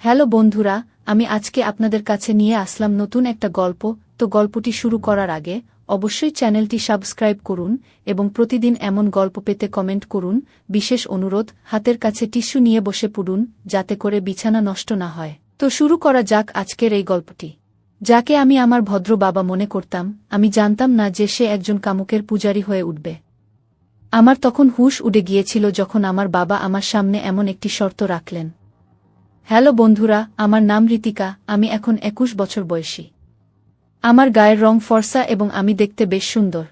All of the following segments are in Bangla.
হ্যালো বন্ধুরা, আমি আজকে আপনাদের কাছে নিয়ে আসলাম নতুন একটা গল্প। তো গল্পটি শুরু করার আগে অবশ্যই চ্যানেলটি সাবস্ক্রাইব করুন এবং প্রতিদিন এমন গল্প পেতে কমেন্ট করুন। বিশেষ অনুরোধ, হাতের কাছে টিস্যু নিয়ে বসে পড়ুন যাতে করে বিছানা নষ্ট না হয়। তো শুরু করা যাক আজকের এই গল্পটি। যাকে আমি আমার ভদ্র বাবা মনে করতাম, আমি জানতাম না যে সে একজন কামুকের পূজারী হয়ে উঠবে। আমার তখন হুঁশ উড়ে গিয়েছিল যখন আমার বাবা আমার সামনে এমন একটি শর্ত রাখলেন। হ্যালো বন্ধুরা, আমার নাম ঋতিকা, আমি এখন 21 বছর বয়সী। আমার গায়ের রং ফর্সা এবং আমি দেখতে বেশ সুন্দর।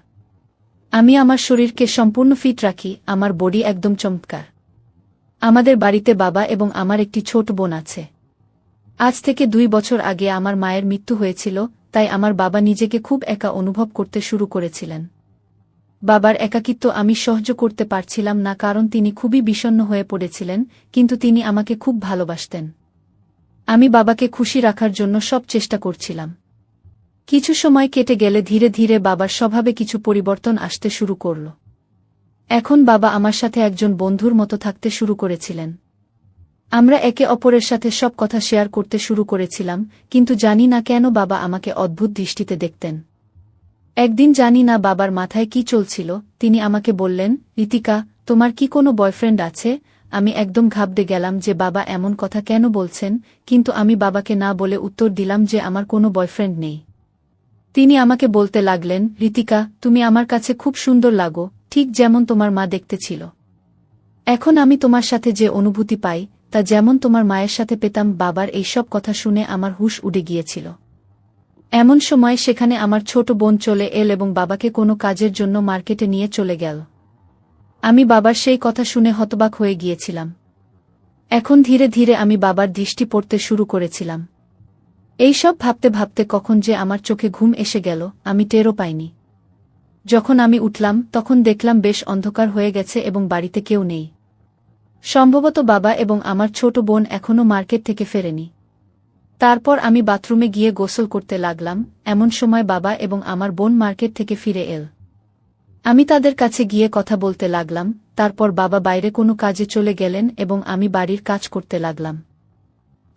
আমি আমার শরীরকে সম্পূর্ণ ফিট রাখি, আমার বডি একদম চমৎকার। আমাদের বাড়িতে বাবা এবং আমার একটি ছোট বোন আছে। আজ থেকে 2 বছর আগে আমার মায়ের মৃত্যু হয়েছিল, তাই আমার বাবা নিজেকে খুব একা অনুভব করতে শুরু করেছিলেন। বাবার একাকিত্ব আমি সহ্য করতে পারছিলাম না, কারণ তিনি খুবই বিষণ্ণ হয়ে পড়েছিলেন, কিন্তু তিনি আমাকে খুব ভালোবাসতেন। আমি বাবাকে খুশি রাখার জন্য সব চেষ্টা করছিলাম। কিছু সময় কেটে গেলে ধীরে ধীরে বাবার স্বভাবে কিছু পরিবর্তন আসতে শুরু করল। এখন বাবা আমার সাথে একজন বন্ধুর মতো থাকতে শুরু করেছিলেন। আমরা একে অপরের সাথে সব কথা শেয়ার করতে শুরু করেছিলাম, কিন্তু জানি না কেন বাবা আমাকে অদ্ভুত দৃষ্টিতে দেখতেন। একদিন জানি না বাবার মাথায় কি চলছিল, তিনি আমাকে বললেন, ঋতিকা, তোমার কি কোনো বয়ফ্রেন্ড আছে? আমি একদম ঘাবড়ে গেলাম যে বাবা এমন কথা কেন বলছেন, কিন্তু আমি বাবাকে না বলে উত্তর দিলাম যে আমার কোনো বয়ফ্রেন্ড নেই। তিনি আমাকে বলতে লাগলেন, ঋতিকা, তুমি আমার কাছে খুব সুন্দর লাগো, ঠিক যেমন তোমার মা দেখতে ছিল। এখন আমি তোমার সাথে যে অনুভূতি পাই তা যেমন তোমার মায়ের সাথে পেতাম। বাবার এই সব কথা শুনে আমার হুঁশ উড়ে গিয়েছিল। এমন সময় সেখানে আমার ছোট বোন চলে এল এবং বাবাকে কোনো কাজের জন্য মার্কেটে নিয়ে চলে গেল। আমি বাবার সেই কথা শুনে হতবাক হয়ে গিয়েছিলাম। এখন ধীরে ধীরে আমি বাবার দৃষ্টি পড়তে শুরু করেছিলাম। এইসব ভাবতে ভাবতে কখন যে আমার চোখে ঘুম এসে গেল আমি টেরও পাইনি। যখন আমি উঠলাম তখন দেখলাম বেশ অন্ধকার হয়ে গেছে এবং বাড়িতে কেউ নেই। সম্ভবত বাবা এবং আমার ছোট বোন এখনও মার্কেট থেকে ফেরেনি। তারপর আমি বাথরুমে গিয়ে গোসল করতে লাগলাম। এমন সময় বাবা এবং আমার বোন মার্কেট থেকে ফিরে এল। আমি তাদের কাছে গিয়ে কথা বলতে লাগলাম। তারপর বাবা বাইরে কোনো কাজে চলে গেলেন এবং আমি বাড়ির কাজ করতে লাগলাম।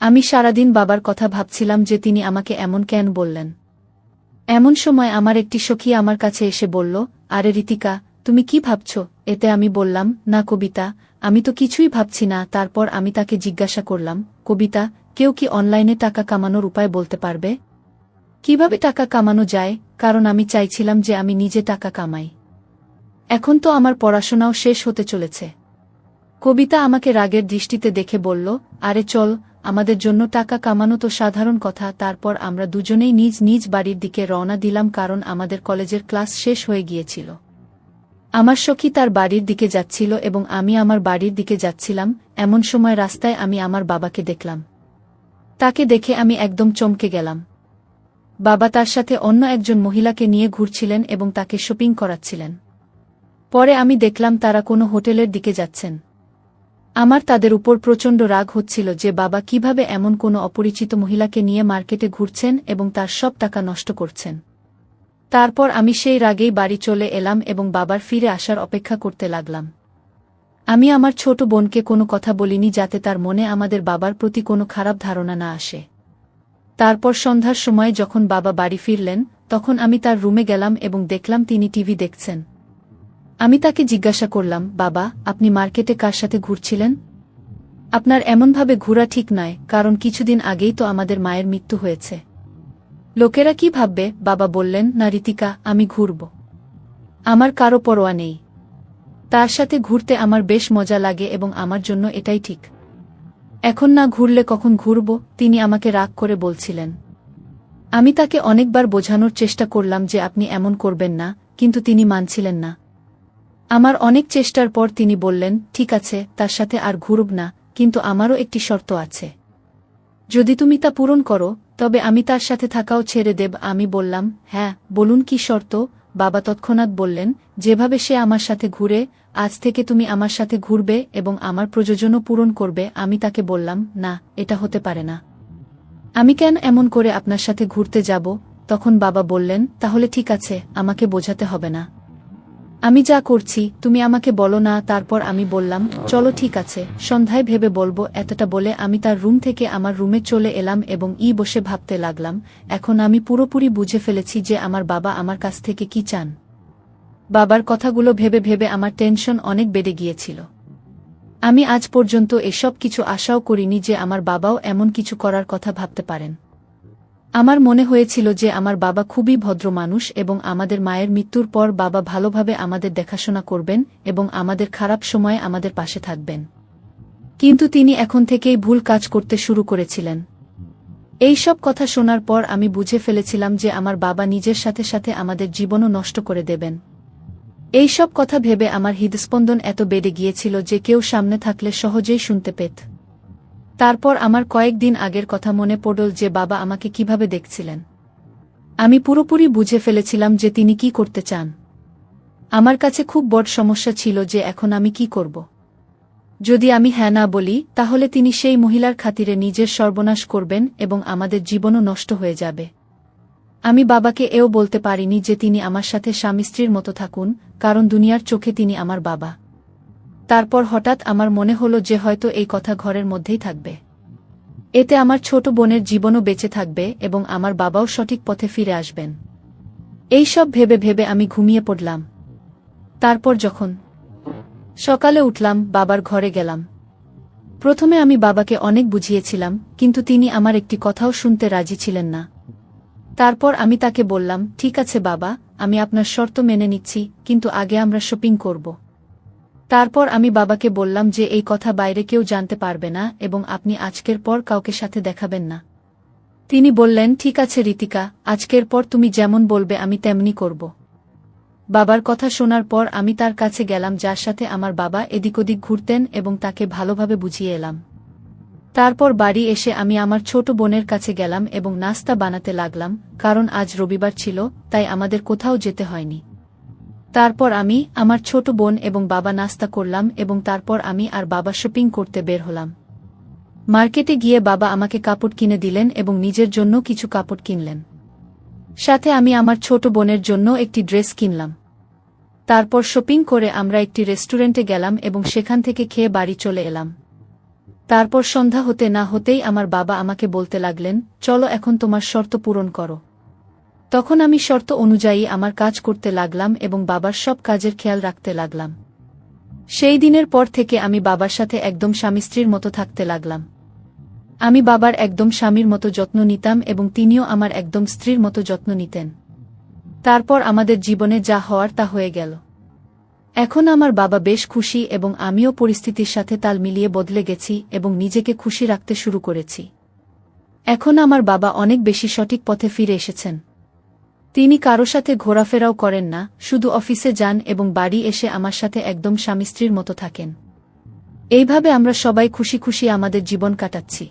আমি সারাদিন বাবার কথা ভাবছিলাম যে তিনি আমাকে এমন কেন বললেন। এমন সময় আমার একটি সখী আমার কাছে এসে বলল, আরে ঋতিকা, তুমি কি ভাবছ? এতে আমি বললাম, না কবিতা, আমি তো কিছুই ভাবছি না। তারপর আমি তাকে জিজ্ঞাসা করলাম, কবিতা, কেউ কি অনলাইনে টাকা কামানোর উপায় বলতে পারবে? কিভাবে টাকা কামানো যায়? কারণ আমি চাইছিলাম যে আমি নিজে টাকা কামাই। এখন তো আমার পড়াশোনাও শেষ হতে চলেছে। কবিতা আমাকে রাগের দৃষ্টিতে দেখে বলল, আরে চল, আমাদের জন্য টাকা কামানো তো সাধারণ কথা। তারপর আমরা দুজনেই নিজ নিজ বাড়ির দিকে রওনা দিলাম, কারণ আমাদের কলেজের ক্লাস শেষ হয়ে গিয়েছিল। আমার সখী তার বাড়ির দিকে যাচ্ছিল এবং আমি আমার বাড়ির দিকে যাচ্ছিলাম। এমন সময় রাস্তায় আমি আমার বাবাকে দেখলাম। তাকে দেখে আমি একদম চমকে গেলাম। বাবা তার সাথে অন্য একজন মহিলাকে নিয়ে ঘুরছিলেন এবং তাকে শপিং করাচ্ছিলেন। পরে আমি দেখলাম তারা কোনো হোটেলের দিকে যাচ্ছেন। আমার তাদের উপর প্রচণ্ড রাগ হচ্ছিল যে বাবা কিভাবে এমন কোনো অপরিচিত মহিলাকে নিয়ে মার্কেটে ঘুরছেন এবং তার সব টাকা নষ্ট করছেন। তারপর আমি সেই রাগেই বাড়ি চলে এলাম এবং বাবার ফিরে আসার অপেক্ষা করতে লাগলাম। আমি আমার ছোট বোনকে কোনো কথা বলিনি যাতে তার মনে আমাদের বাবার প্রতি কোনো খারাপ ধারণা না আসে। তারপর সন্ধ্যার সময় যখন বাবা বাড়ি ফিরলেন তখন আমি তার রুমে গেলাম এবং দেখলাম তিনি টিভি দেখছেন। আমি তাকে জিজ্ঞাসা করলাম, বাবা, আপনি মার্কেটে কার সাথে ঘুরছিলেন? আপনার এমনভাবে ঘোরা ঠিক নয়, কারণ কিছুদিন আগেই তো আমাদের মায়ের মৃত্যু হয়েছে। লোকেরা কি ভাববে? বাবা বললেন, না ঋতিকা, আমি ঘুরব। আমার কারো পরোয়া নেই। তার সাথে ঘুরতে আমার বেশ মজা লাগে এবং আমার জন্য এটাই ঠিক। এখন না ঘুরলে কখন ঘুরব? তিনি আমাকে রাগ করে বলছিলেন। আমি তাকে অনেকবার বোঝানোর চেষ্টা করলাম যে আপনি এমন করবেন না, কিন্তু তিনি মানছিলেন না। আমার অনেক চেষ্টার পর তিনি বললেন, ঠিক আছে, তার সাথে আর ঘুরব না, কিন্তু আমারও একটি শর্ত আছে। যদি তুমি তা পূরণ করো তবে আমি তার সাথে থাকাও ছেড়ে দেব। আমি বললাম, হ্যাঁ, বলুন কি শর্ত? বাবা তৎক্ষণাৎ বললেন, যেভাবে সে আমার সাথে ঘুরে, আজ থেকে তুমি আমার সাথে ঘুরবে এবং আমার প্রয়োজনও পূরণ করবে। আমি তাকে বললাম, না, এটা হতে পারে না। আমি কেন এমন করে আপনার সাথে ঘুরতে যাব? তখন বাবা বললেন, তাহলে ঠিক আছে, আমাকে বোঝাতে হবে না। আমি যা করছি তুমি আমাকে বলো না। তারপর আমি বললাম, চলো ঠিক আছে, সন্ধ্যায় ভেবে বলবো। এতটা বলে আমি তার রুম থেকে আমার রুমে চলে এলাম এবং বসে ভাবতে লাগলাম। এখন আমি পুরোপুরি বুঝে ফেলেছি যে আমার বাবা আমার কাছ থেকে কি চান। বাবার কথাগুলো ভেবে ভেবে আমার টেনশন অনেক বেড়ে গিয়েছিল। আমি আজ পর্যন্ত এসব কিছু আশাও করিনি যে আমার বাবাও এমন কিছু করার কথা ভাবতে পারেন। আমার মনে হয়েছিল যে আমার বাবা খুবই ভদ্র মানুষ এবং আমাদের মায়ের মৃত্যুর পর বাবা ভালোভাবে আমাদের দেখাশোনা করবেন এবং আমাদের খারাপ সময়ে আমাদের পাশে থাকবেন। কিন্তু তিনি এখন থেকেই ভুল কাজ করতে শুরু করেছিলেন। এই সব কথা শোনার পর আমি বুঝে ফেলেছিলাম যে আমার বাবা নিজের সাথে সাথে আমাদের জীবনও নষ্ট করে দেবেন। এই সব কথা ভেবে আমার হৃদস্পন্দন এত বেড়ে গিয়েছিল যে কেউ সামনে থাকলে সহজেই শুনতে পেত। তারপর আমার কয়েকদিন আগের কথা মনে পড়ল যে বাবা আমাকে কিভাবে দেখছিলেন। আমি পুরোপুরি বুঝে ফেলেছিলাম যে তিনি কি করতে চান। আমার কাছে খুব বড় সমস্যা ছিল যে এখন আমি কি করব। যদি আমি হ্যাঁ না বলি তাহলে তিনি সেই মহিলার খাতিরে নিজের সর্বনাশ করবেন এবং আমাদের জীবনও নষ্ট হয়ে যাবে। আমি বাবাকে এও বলতে পারিনি যে তিনি আমার সাথে স্বামী স্ত্রীর মতো থাকুন, কারণ দুনিয়ার চোখে তিনি আমার বাবা। তারপর হঠাৎ আমার মনে হলো যে হয়তো এই কথা ঘরের মধ্যেই থাকবে। এতে আমার ছোট বোনের জীবনও বেঁচে থাকবে এবং আমার বাবাও সঠিক পথে ফিরে আসবেন। এই সব ভেবে ভেবে আমি ঘুমিয়ে পড়লাম। তারপর যখন সকালে উঠলাম, বাবার ঘরে গেলাম। প্রথমে আমি বাবাকে অনেক বুঝিয়েছিলাম, কিন্তু তিনি আমার একটি কথাও শুনতে রাজি ছিলেন না। তারপর আমি তাকে বললাম, ঠিক আছে বাবা, আমি আপনার শর্ত মেনে নিচ্ছি, কিন্তু আগে আমরা শপিং করব। তারপর আমি বাবাকে বললাম যে এই কথা বাইরে কেউ জানতে পারবে না এবং আপনি আজকের পর কাউকে সাথে দেখাবেন না। তিনি বললেন, ঠিক আছে রিতিকা, আজকের পর তুমি যেমন বলবে আমি তেমনি করব। বাবার কথা শোনার পর আমি তার কাছে গেলাম যার সাথে আমার বাবা এদিক ওদিক ঘুরতেন এবং তাকে ভালোভাবে বুঝিয়ে এলাম। তারপর বাড়ি এসে আমি আমার ছোট বোনের কাছে গেলাম এবং নাস্তা বানাতে লাগলাম, কারণ আজ রবিবার ছিল, তাই আমাদের কোথাও যেতে হয়নি। তারপর আমি, আমার ছোট বোন এবং বাবা নাস্তা করলাম এবং তারপর আমি আর বাবা শপিং করতে বের হলাম। মার্কেটে গিয়ে বাবা আমাকে কাপড় কিনে দিলেন এবং নিজের জন্য কিছু কাপড় কিনলেন। সাথে আমি আমার ছোট বোনের জন্য একটি ড্রেস কিনলাম। তারপর শপিং করে আমরা একটি রেস্টুরেন্টে গেলাম এবং সেখান থেকে খেয়ে বাড়ি চলে এলাম। তারপর সন্ধ্যা হতে না হতেই আমার বাবা আমাকে বলতে লাগলেন, চলো এখন তোমার শর্ত পূরণ করো। তখন আমি শর্ত অনুযায়ী আমার কাজ করতে লাগলাম এবং বাবার সব কাজের খেয়াল রাখতে লাগলাম। সেই দিনের পর থেকে আমি বাবার সাথে একদম স্বামী স্ত্রীর মতো থাকতে লাগলাম। আমি বাবার একদম স্বামীর মতো যত্ন নিতাম এবং তিনিও আমার একদম স্ত্রীর মতো যত্ন নিতেন। তারপর আমাদের জীবনে যা হওয়ার তা হয়ে গেল। এখন আমার বাবা বেশ খুশি এবং আমিও পরিস্থিতির সাথে তাল মিলিয়ে বদলে গেছি এবং নিজেকে খুশি রাখতে শুরু করেছি। এখন আমার বাবা অনেক বেশি সঠিক পথে ফিরে এসেছেন। তিনি কারো সাথে ঘোরাফেরাও করেন না, শুধু অফিসে যান এবং বাড়ি এসে আমার সাথে একদম স্বামী স্ত্রীর মতো থাকেন। এইভাবে আমরা সবাই খুশি খুশি আমাদের জীবন কাটাচ্ছি।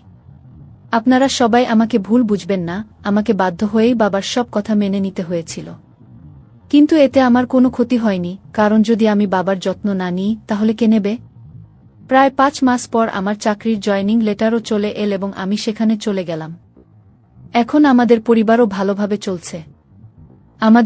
আপনারা সবাই আমাকে ভুল বুঝবেন না, আমাকে বাধ্য হয়েই বাবার সব কথা মেনে নিতে হয়েছিল। কিন্তু এতে আমার কোনো ক্ষতি হয়নি, কারণ যদি আমি বাবার যত্ন না নিই তাহলে কে নেবে? প্রায় 5 মাস পর আমার চাকরির জয়েনিং লেটারও চলে এল এবং আমি সেখানে চলে গেলাম। এখন আমাদের পরিবারও ভালোভাবে চলছে। আমাদের